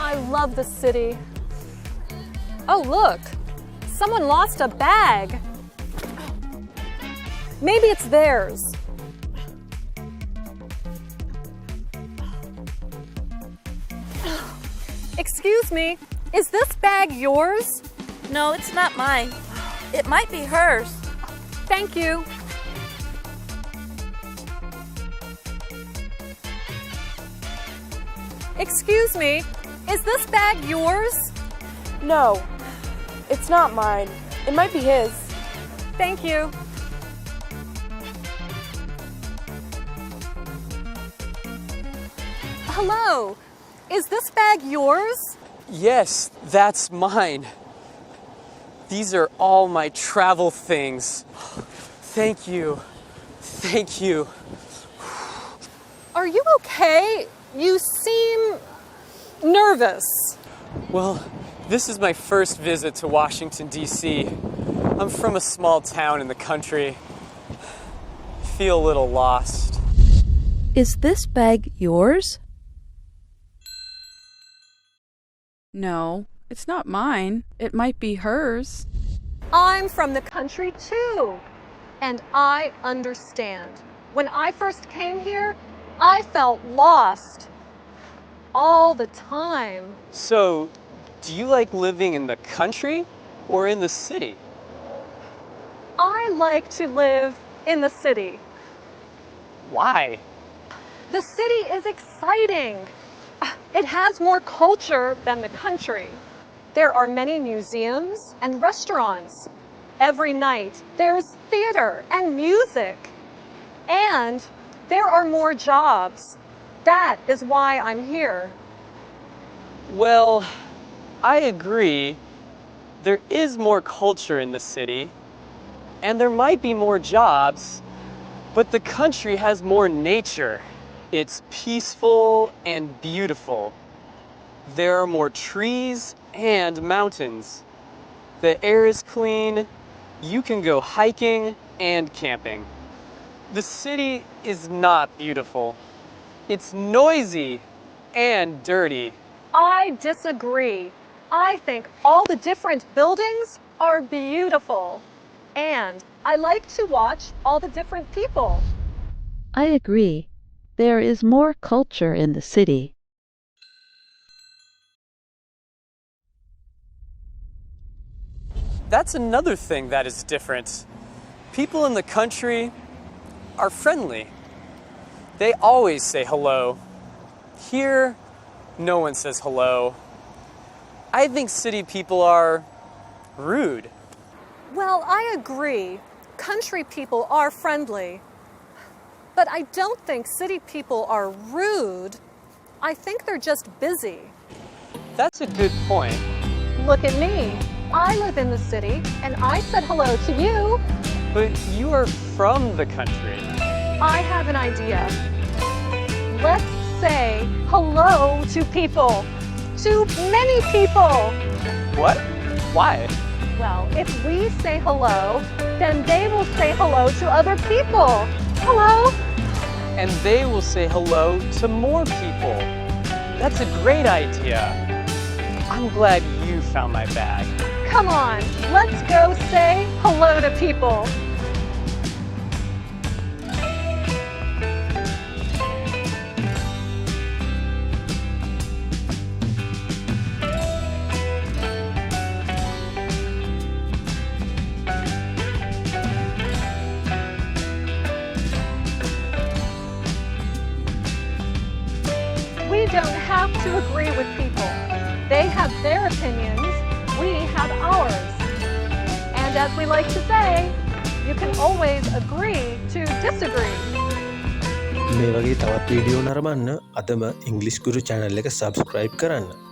I love the city. Oh, look. Someone lost a bag. Maybe it's theirs. Excuse me, is this bag yours? No, it's not mine. It might be hers. Thank you. Excuse me, is this bag yours? No, it's not mine. It might be his. Thank you. Hello, is this bag yours? Yes, that's mine. These are all my travel things. Thank you. Thank you. Are you okay? You seem nervous. Well, this is my first visit to Washington, D.C. I'm from a small town in the country. I feel a little lost. Is this bag yours? No, it's not mine. It might be hers. I'm from the country too, and I understand. When I first came here, I felt lost all the time. So, do you like living in the country or in the city? I like to live in the city. Why? The city is exciting. It has more culture than the country. There are many museums and restaurants. Every night there's theater and music. And there are more jobs. That is why I'm here. Well, I agree. There is more culture in the city, and there might be more jobs, but the country has more nature. It's peaceful and beautiful. There are more trees and mountains. The air is clean. You can go hiking and camping. The city is not beautiful. It's noisy and dirty. I disagree. I think all the different buildings are beautiful. And I like to watch all the different people. I agree. There is more culture in the city. That's another thing that is different. People in the country are friendly. They always say hello. Here, no one says hello. I think city people are rude. Well, I agree. Country people are friendly. But I don't think city people are rude. I think they're just busy. That's a good point. Look at me. I live in the city, and I said hello to you. But you are from the country. I have an idea. Let's say hello to people. To many people. What? Why? Well, if we say hello, then they will say hello to other people. Hello? And they will say hello to more people. That's a great idea. I'm glad you found my bag. Come on, let's go say hello to people. We don't have to agree with people. They have their opinions, we have ours. And as we like to say, you can always agree to disagree. මේ වගේ තවත් video නරඹන්න අදම ඉංග්‍රීසි ගුරු channel එක subscribe කරන්න.